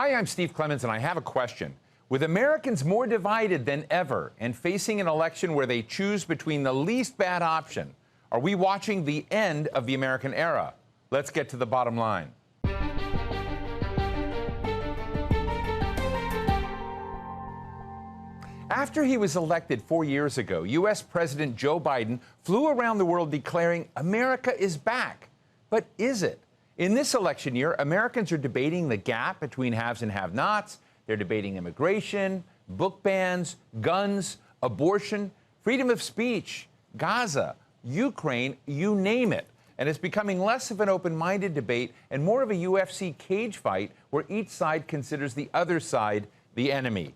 Hi, I'm Steve Clemons, and I have a question. With Americans more divided than ever and facing an election where they choose between the least bad option, are we watching the end of the American era? Let's get to the bottom line. After he was elected 4 years ago, U.S. President Joe Biden flew around the world declaring America is back. But is it? In this election year, Americans are debating the gap between haves and have-nots. They're debating immigration, book bans, guns, abortion, freedom of speech, Gaza, Ukraine, you name it. And it's becoming less of an open-minded debate and more of a UFC cage fight where each side considers the other side the enemy.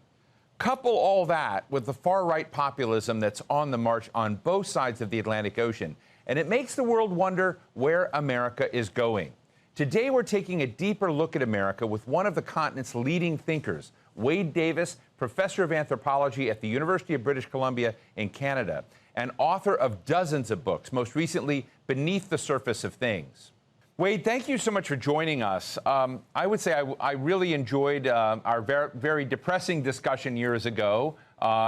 Couple all that with the far-right populism that's on the march on both sides of the Atlantic Ocean, and it makes the world wonder where America is going. Today, we're taking a deeper look at America with one of the continent's leading thinkers, Wade Davis, professor of anthropology at the University of British Columbia in Canada, and author of dozens of books, most recently, Beneath the Surface of Things. Wade, thank you so much for joining us. I would say I really enjoyed our very depressing discussion years ago.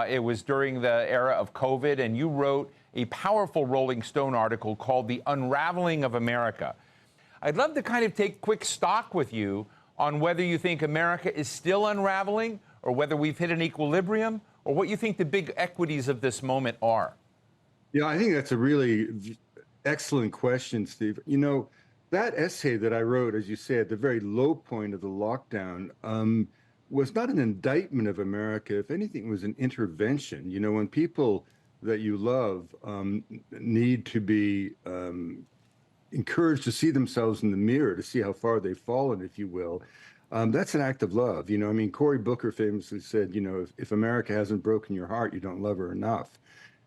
It was during the era of COVID, and you wrote a powerful Rolling Stone article called The Unraveling of America. I'd love to kind of take quick stock with you on whether you think America is still unraveling or whether we've hit an equilibrium or what you think the big equities of this moment are. Yeah, I think that's a really excellent question, Steve. You know, that essay that I wrote, as you say, at the very low point of the lockdown, was not an indictment of America. If anything, it was an intervention. You know, when people that you love need to be encouraged to see themselves in the mirror, to see how far they've fallen, if you will. That's an act of love. You know, I mean, Cory Booker famously said, you know, if America hasn't broken your heart, you don't love her enough.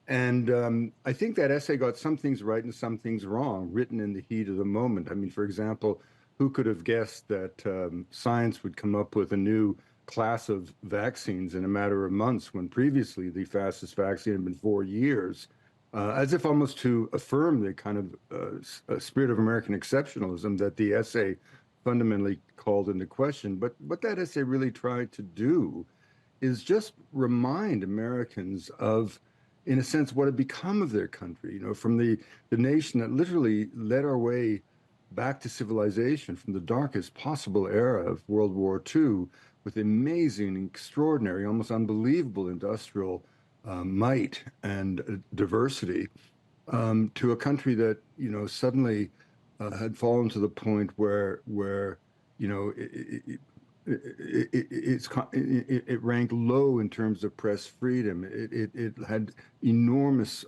And I think that essay got some things right and some things wrong, written in the heat of the moment. I mean, for example, who could have guessed that science would come up with a new class of vaccines in a matter of months when previously the fastest vaccine had been 4 years? As if almost to affirm the kind of spirit of American exceptionalism that the essay fundamentally called into question. But what that essay really tried to do is just remind Americans of, in a sense, what had become of their country, you know, from the nation that literally led our way back to civilization from the darkest possible era of World War II with amazing, extraordinary, almost unbelievable industrial might and diversity, to a country that, you know, suddenly had fallen to the point where you know, it ranked low in terms of press freedom. It had enormous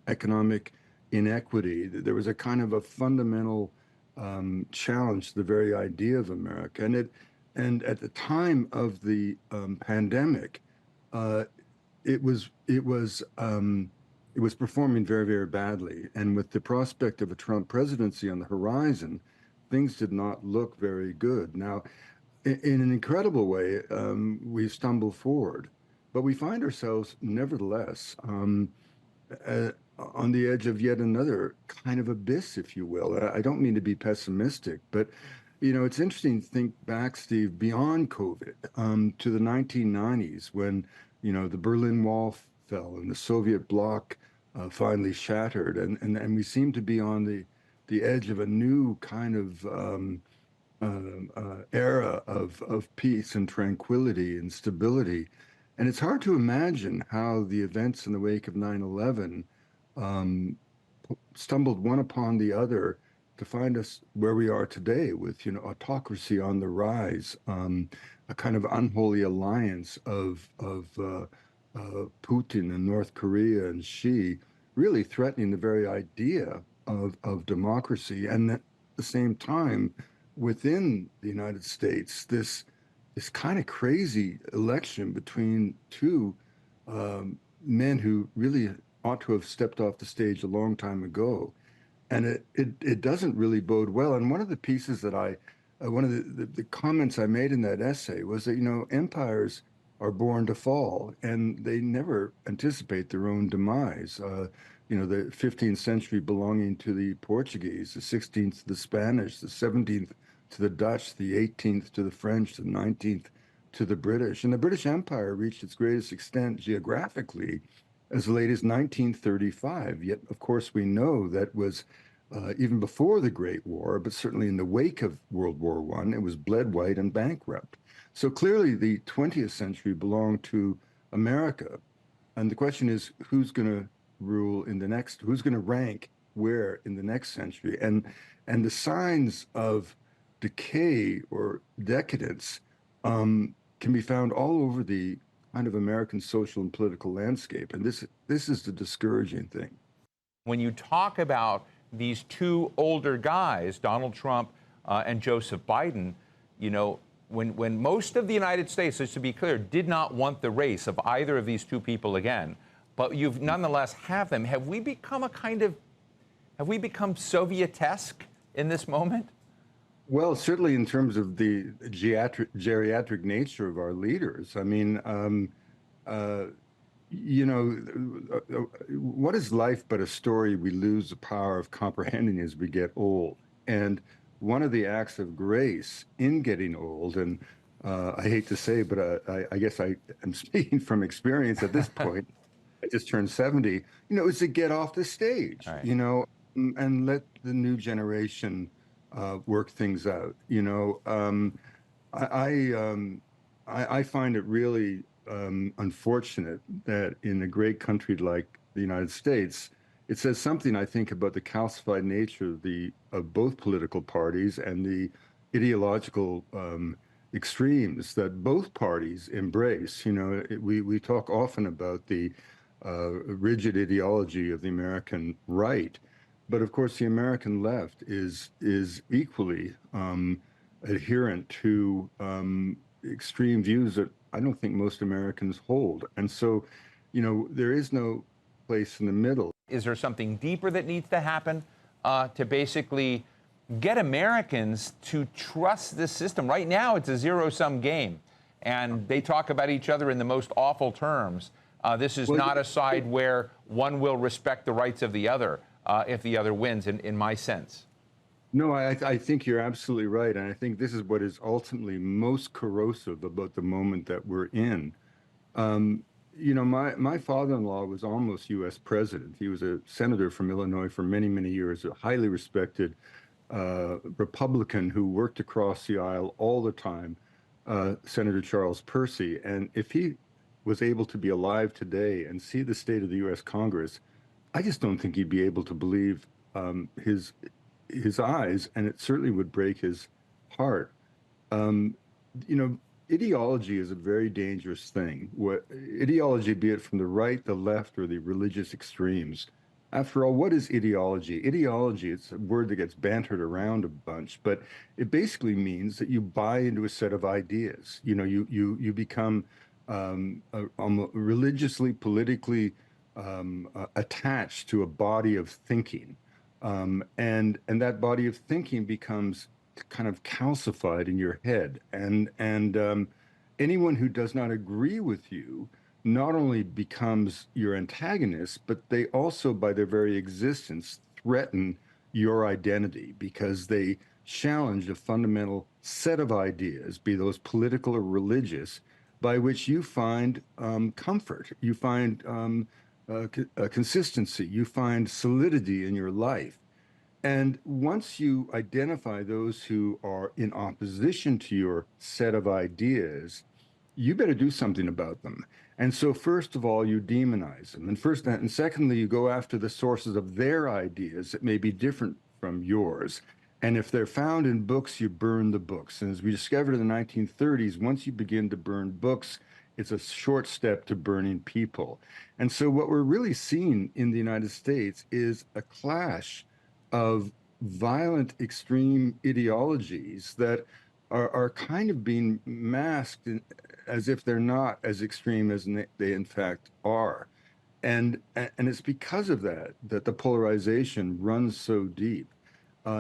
economic inequity. There was a kind of a fundamental challenge to the very idea of America. And at the time of the pandemic, it was performing very, very badly. And with the prospect of a Trump presidency on the horizon, things did not look very good. Now, in an incredible way, we stumbled forward, but we find ourselves, nevertheless, on the edge of yet another kind of abyss, if you will. I don't mean to be pessimistic, but you know, it's interesting to think back, Steve, beyond COVID, to the 1990s when, you know, the Berlin Wall fell and the Soviet bloc finally shattered, and we seem to be on the edge of a new kind of era of peace and tranquility and stability. And it's hard to imagine how the events in the wake of 9/11 stumbled one upon the other to find us where we are today with, you know, autocracy on the rise, a kind of unholy alliance of Putin and North Korea and Xi really threatening the very idea of democracy. And at the same time, within the United States, this kind of crazy election between two men who really ought to have stepped off the stage a long time ago. And it doesn't really bode well. And one of the pieces that one of the comments I made in that essay was that, you know, empires are born to fall and they never anticipate their own demise. You know, the 15th century belonging to the Portuguese, the 16th to the Spanish, the 17th to the Dutch, the 18th to the French, the 19th to the British. And the British Empire reached its greatest extent geographically as late as 1935. Yet, of course, we know that was even before the Great War, but certainly in the wake of World War I, it was bled white and bankrupt. So clearly the 20th century belonged to America. And the question is, who's going to rule in the next, who's going to rank where in the next century? And the signs of decay or decadence can be found all over the kind of American social and political landscape. And this is the discouraging thing. When you talk about these two older guys, Donald Trump and Joseph Biden, you know, when most of the United States, just to be clear, did not want the race of either of these two people again, but you've nonetheless have them. Have we become Soviet-esque in this moment? Well, certainly in terms of the geriatric nature of our leaders. I mean, you know, what is life but a story we lose the power of comprehending as we get old? And one of the acts of grace in getting old, and I hate to say, but I guess I am speaking from experience at this point. I just turned 70, you know, is to get off the stage, right, you know, and let the new generation work things out. You know, I find it really unfortunate that in a great country like the United States, it says something, I think, about the calcified nature of both political parties and the ideological extremes that both parties embrace. You know, we talk often about the rigid ideology of the American right, but of course the American left is equally adherent to extreme views that I don't think most Americans hold. And so, you know, there is no place in the middle. Is there something deeper that needs to happen to basically get Americans to trust this system? Right now, it's a zero-sum game, and they talk about each other in the most awful terms. This is not a side where one will respect the rights of the other if the other wins, in my sense. No, I think you're absolutely right. And I think this is what is ultimately most corrosive about the moment that we're in. You know, my father-in-law was almost U.S. president. He was a senator from Illinois for many, many years, a highly respected Republican who worked across the aisle all the time, Senator Charles Percy. And if he was able to be alive today and see the state of the U.S. Congress, I just don't think he'd be able to believe his eyes, and it certainly would break his heart. You know, ideology is a very dangerous thing. Ideology, be it from the right, the left, or the religious extremes. After all, what is ideology? Ideology, it's a word that gets bantered around a bunch, but it basically means that you buy into a set of ideas. You know, you become religiously, politically attached to a body of thinking. And that body of thinking becomes kind of calcified in your head. And anyone who does not agree with you not only becomes your antagonist, but they also, by their very existence, threaten your identity because they challenge a fundamental set of ideas, be those political or religious, by which you find comfort, you find consistency, you find solidity in your life. And once you identify those who are in opposition to your set of ideas, you better do something about them. And so first of all, you demonize them. And secondly, you go after the sources of their ideas that may be different from yours. And if they're found in books, you burn the books. And as we discovered in the 1930s, once you begin to burn books, it's a short step to burning people. And so what we're really seeing in the United States is a clash of violent, extreme ideologies that are kind of being masked as if they're not as extreme as they in fact are. And it's because of that that the polarization runs so deep,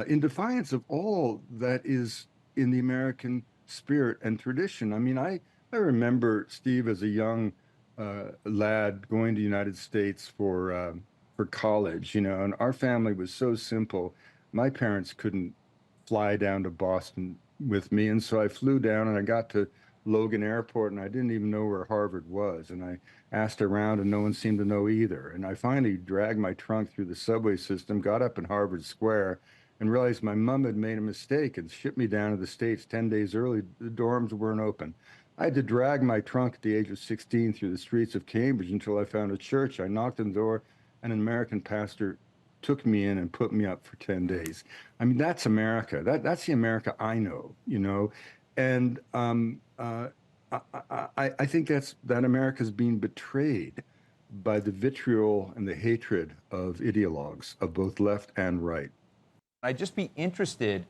in defiance of all that is in the American spirit and tradition. I mean, I remember, Steve, as a young lad going to the United States for college, you know, and our family was so simple. My parents couldn't fly down to Boston with me. And so I flew down and I got to Logan Airport and I didn't even know where Harvard was. And I asked around and no one seemed to know either. And I finally dragged my trunk through the subway system, got up in Harvard Square, and realized my mom had made a mistake and shipped me down to the States 10 days early. The dorms weren't open. I had to drag my trunk at the age of 16 through the streets of Cambridge until I found a church. I knocked on the door, and an American pastor took me in and put me up for 10 days. I mean, that's America. That's the America I know, you know. And I think that America's being betrayed by the vitriol and the hatred of ideologues of both left and right. I'd just be interested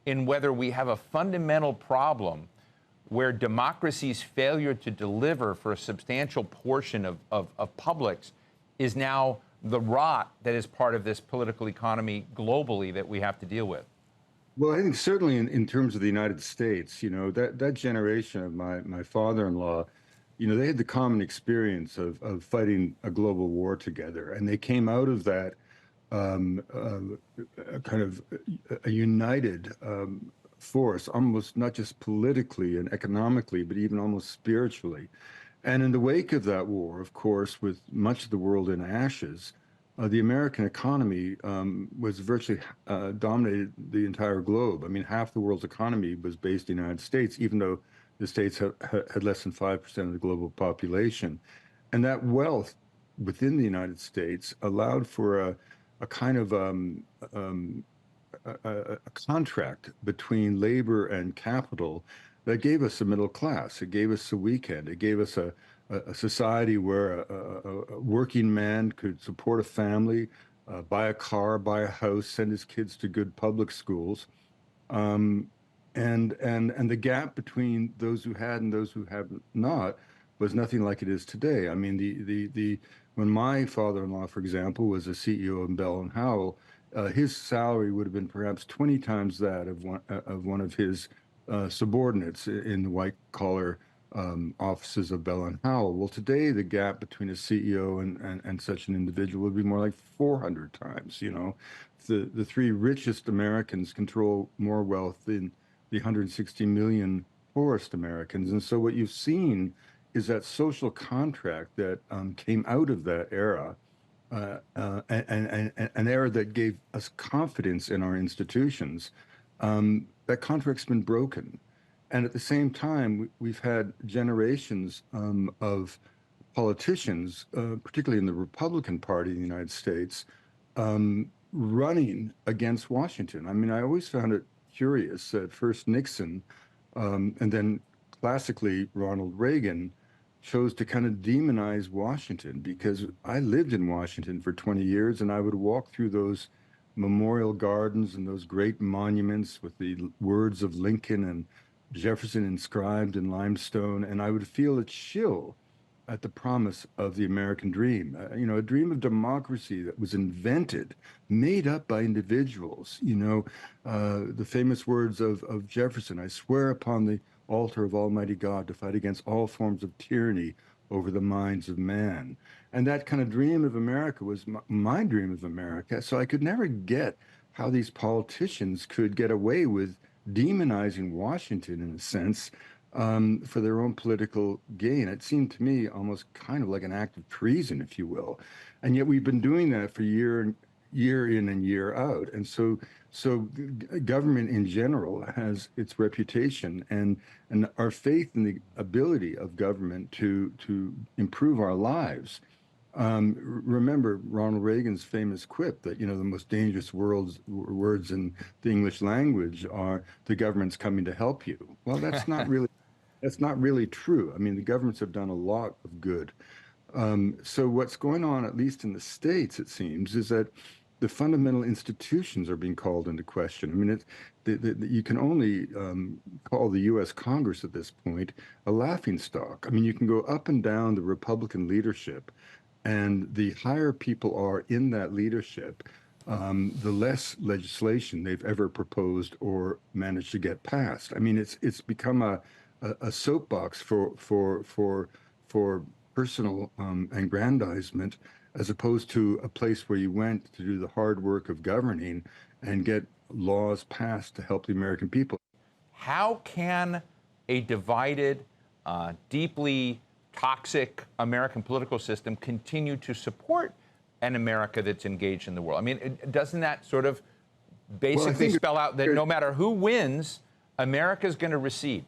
in whether we have a fundamental problem where democracy's failure to deliver for a substantial portion of publics is now the rot that is part of this political economy globally that we have to deal with. Well, I think certainly in terms of the United States, you know, that generation of my father-in-law, you know, they had the common experience of fighting a global war together, and they came out of that kind of a united force, almost not just politically and economically, but even almost spiritually. And in the wake of that war, of course, with much of the world in ashes, the American economy was virtually dominated the entire globe. I mean, half the world's economy was based in the United States, even though the states had less than 5% of the global population. And that wealth within the United States allowed for a kind of a contract between labor and capital that gave us a middle class. It gave us a weekend. It gave us a society where a working man could support a family, buy a car, buy a house, send his kids to good public schools. Um, and the gap between those who had and those who have not was nothing like it is today. I mean, the when my father-in-law, for example, was a CEO of Bell and Howell, his salary would have been perhaps 20 times that of one of his subordinates in the white-collar offices of Bell and Howell. Well, today the gap between a CEO and such an individual would be more like 400 times. You know, the three richest Americans control more wealth than the 160 million poorest Americans. And so what you've seen is that social contract that came out of that era, and an era that gave us confidence in our institutions. That contract's been broken. And at the same time, we've had generations of politicians, particularly in the Republican Party in the United States, running against Washington. I mean, I always found it curious that first Nixon and then classically Ronald Reagan chose to kind of demonize Washington, because I lived in Washington for 20 years and I would walk through those memorial gardens and those great monuments with the words of Lincoln and Jefferson inscribed in limestone, and I would feel a chill at the promise of the American dream. You know, a dream of democracy that was invented, made up by individuals. You know, the famous words of Jefferson: "I swear upon the altar of Almighty God to fight against all forms of tyranny over the minds of man." And that kind of dream of America was my dream of America. So I could never get how these politicians could get away with demonizing Washington, in a sense, for their own political gain. It seemed to me almost kind of like an act of treason, if you will. And yet we've been doing that for year in and year out. And so government in general has its reputation, and our faith in the ability of government to improve our lives. Remember Ronald Reagan's famous quip that, you know, the most dangerous words in the English language are "the government's coming to help you." Well, that's not really true. I mean, the governments have done a lot of good. So what's going on, at least in the States, it seems, is that the fundamental institutions are being called into question. I mean, you can only call the U.S. Congress at this point a laughingstock. I mean, you can go up and down the Republican leadership, and the higher people are in that leadership, the less legislation they've ever proposed or managed to get passed. I mean, it's become a soapbox for personal aggrandizement, as opposed to a place where you went to do the hard work of governing and get laws passed to help the American people. How can a divided, deeply toxic American political system continue to support an America that's engaged in the world? I mean, doesn't that sort of basically spell out that no matter who wins, America's going to recede?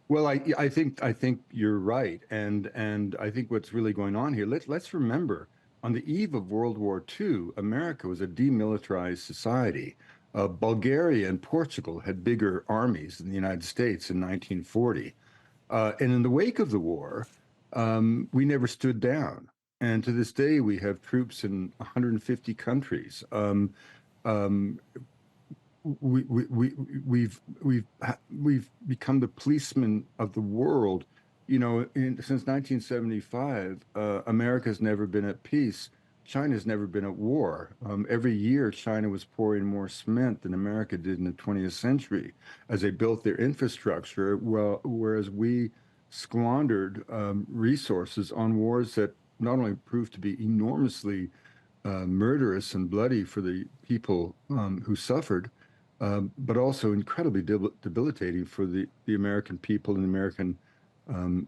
Well, I think you're right, and I think what's really going on here. Let's remember, on the eve of World War II, America was a demilitarized society. Bulgaria and Portugal had bigger armies than the United States in 1940, and in the wake of the war, we never stood down. And to this day, we have troops in 150 countries. We've become the policemen of the world. You know, since 1975, America's never been at peace. China's never been at war. Every year, China was pouring more cement than America did in the 20th century as they built their infrastructure. Well, whereas we squandered resources on wars that not only proved to be enormously murderous and bloody for the people who suffered, but also incredibly debilitating for the American people and the American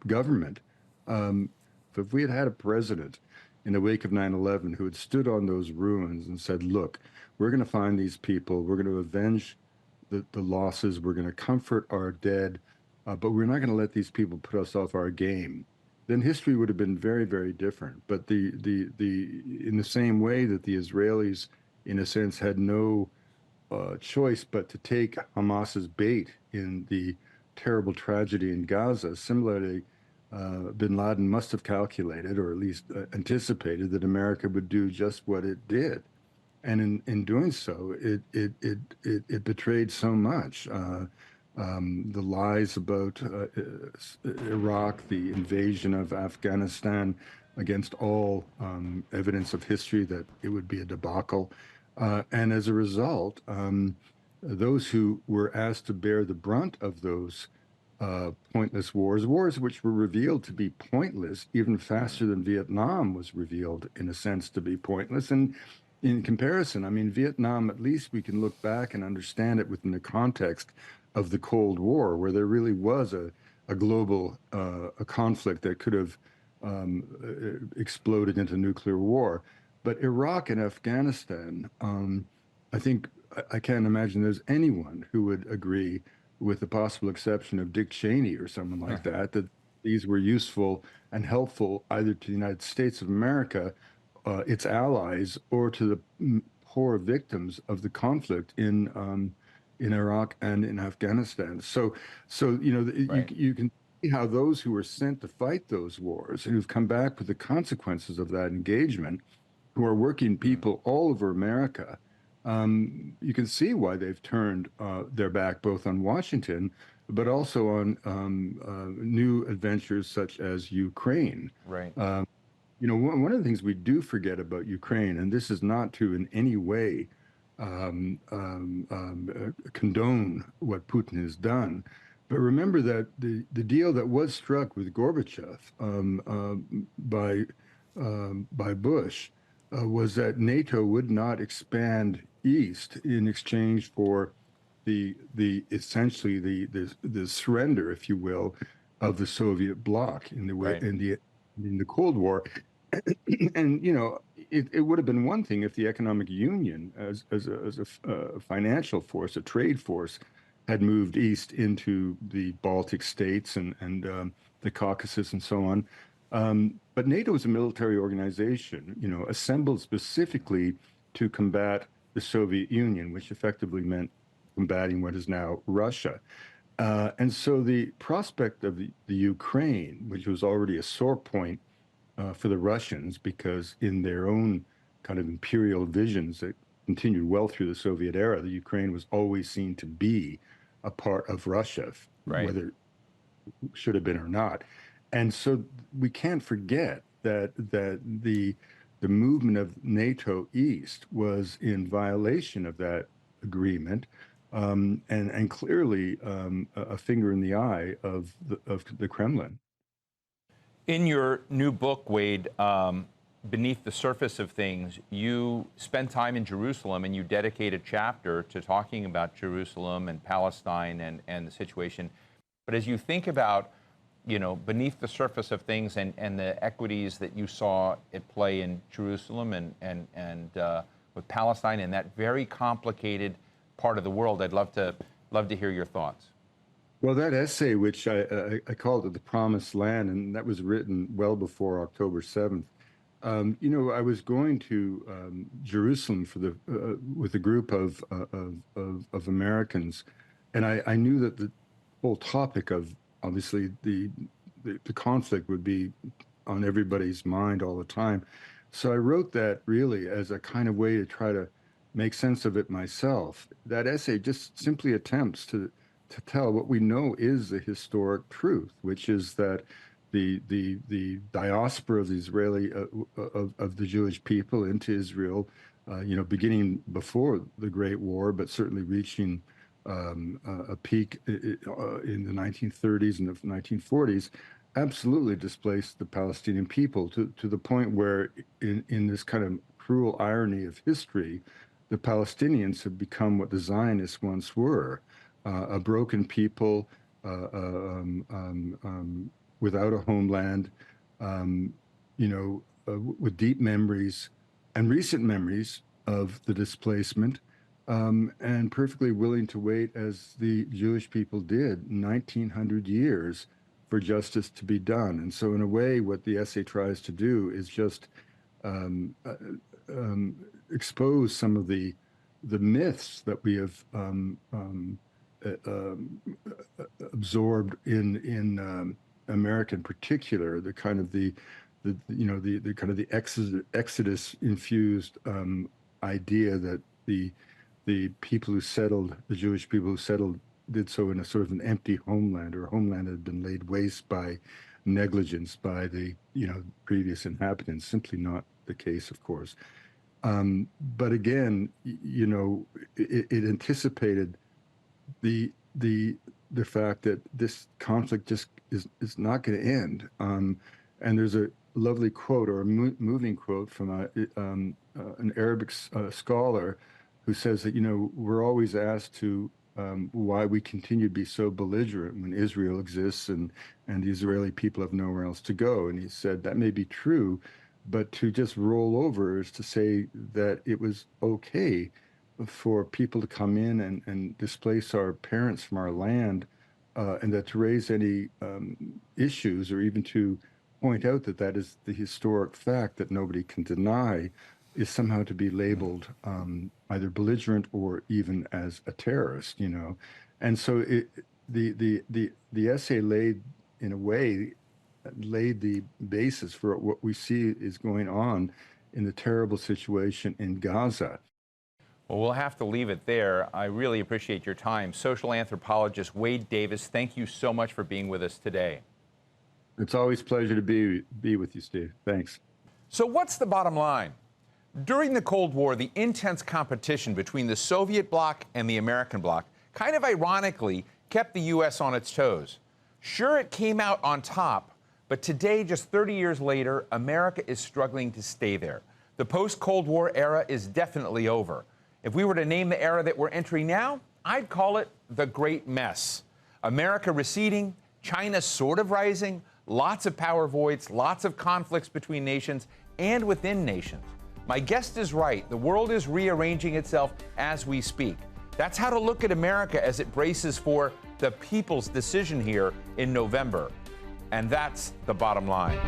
government. If we had had a president in the wake of 9/11 who had stood on those ruins and said, look, we're going to find these people, we're going to avenge the losses, we're going to comfort our dead, but we're not going to let these people put us off our game, then history would have been very, very different. But in the same way that the Israelis, in a sense, had no choice but to take Hamas's bait in the terrible tragedy in Gaza. Similarly, bin Laden must have calculated, or at least anticipated, that America would do just what it did. And in doing so, it betrayed so much. The lies about Iraq, the invasion of Afghanistan, against all evidence of history that it would be a debacle. And as a result, those who were asked to bear the brunt of those pointless wars which were revealed to be pointless even faster than Vietnam was revealed, in a sense, to be pointless. And in comparison, I mean, Vietnam, at least we can look back and understand it within the context of the Cold War, where there really was a global a conflict that could have exploded into nuclear war. But Iraq and Afghanistan, I think I can't imagine there's anyone who would agree, with the possible exception of Dick Cheney or someone like that, that these were useful and helpful either to the United States of America, its allies, or to the poor victims of the conflict in Iraq and in Afghanistan. So you know, you can see how those who were sent to fight those wars, who've come back with the consequences of that engagement, who are working people all over America, you can see why they've turned their back both on Washington, but also on new adventures such as Ukraine. Right. You know, one of the things we do forget about Ukraine, and this is not to in any way condone what Putin has done, but remember that the deal that was struck with Gorbachev by Bush was that NATO would not expand east in exchange for the essentially the surrender, if you will, of the Soviet bloc in the way in the Cold War. And you know, it would have been one thing if the economic union, as a financial force, a trade force, had moved east into the Baltic states and the Caucasus and so on. But NATO is a military organization, you know, assembled specifically to combat the Soviet Union, which effectively meant combating what is now Russia. And so the prospect of the Ukraine, which was already a sore point for the Russians, because in their own kind of imperial visions that continued well through the Soviet era, the Ukraine was always seen to be a part of Russia, whether it should have been or not. And so we can't forget that the movement of NATO East was in violation of that agreement, and clearly a finger in the eye of the Kremlin. In your new book, Wade, Beneath the Surface of Things, you spend time in Jerusalem and you dedicate a chapter to talking about Jerusalem and Palestine and the situation. But as you think about, beneath the surface of things and the equities that you saw at play in Jerusalem and with Palestine and that very complicated part of the world, I'd love to hear your thoughts. Well, that essay, which I called it The Promised Land, and that was written well before October 7th. I was going to Jerusalem for with a group of Americans, and I knew that the whole topic of obviously the conflict would be on everybody's mind all the time. So I wrote that really as a kind of way to try to make sense of it myself. That essay just simply attempts to tell what we know is the historic truth, which is that the diaspora of the Israeli of the Jewish people into Israel, beginning before the Great War, but certainly reaching a peak in the 1930s and the 1940s, absolutely displaced the Palestinian people to the point where, in this kind of cruel irony of history, the Palestinians have become what the Zionists once were, a broken people without a homeland, with deep memories and recent memories of the displacement, and perfectly willing to wait, as the Jewish people did, 1900 years for justice to be done. And so in a way, what the essay tries to do is just expose some of the myths that we have absorbed in America in particular, the kind of the Exodus infused idea that the people who settled, the Jewish people who settled, did so in a sort of an empty homeland, or a homeland that had been laid waste by negligence by the previous inhabitants. Simply not the case, of course. But again, it anticipated the fact that this conflict just is not going to end. And there's a lovely quote, or a moving quote, from an Arabic scholar who says that we're always asked to why we continue to be so belligerent when Israel exists and the Israeli people have nowhere else to go. And he said that may be true, but to just roll over is to say that it was okay for people to come in and displace our parents from our land, and that to raise any issues, or even to point out that that is the historic fact that nobody can deny, is somehow to be labeled either belligerent or even as a terrorist, And so the essay laid the basis for what we see is going on in the terrible situation in Gaza. Well, we'll have to leave it there. I really appreciate your time. Social anthropologist Wade Davis, thank you so much for being with us today. It's always a pleasure to be with you, Steve. Thanks. So what's the bottom line? During the Cold War, the intense competition between the Soviet bloc and the American bloc kind of ironically kept the U.S. on its toes. Sure, it came out on top, but today, just 30 years later, America is struggling to stay there. The post-Cold War era is definitely over. If we were to name the era that we're entering now, I'd call it the Great Mess. America receding, China sort of rising, lots of power voids, lots of conflicts between nations and within nations. My guest is right. The world is rearranging itself as we speak. That's how to look at America as it braces for the people's decision here in November. And that's the bottom line.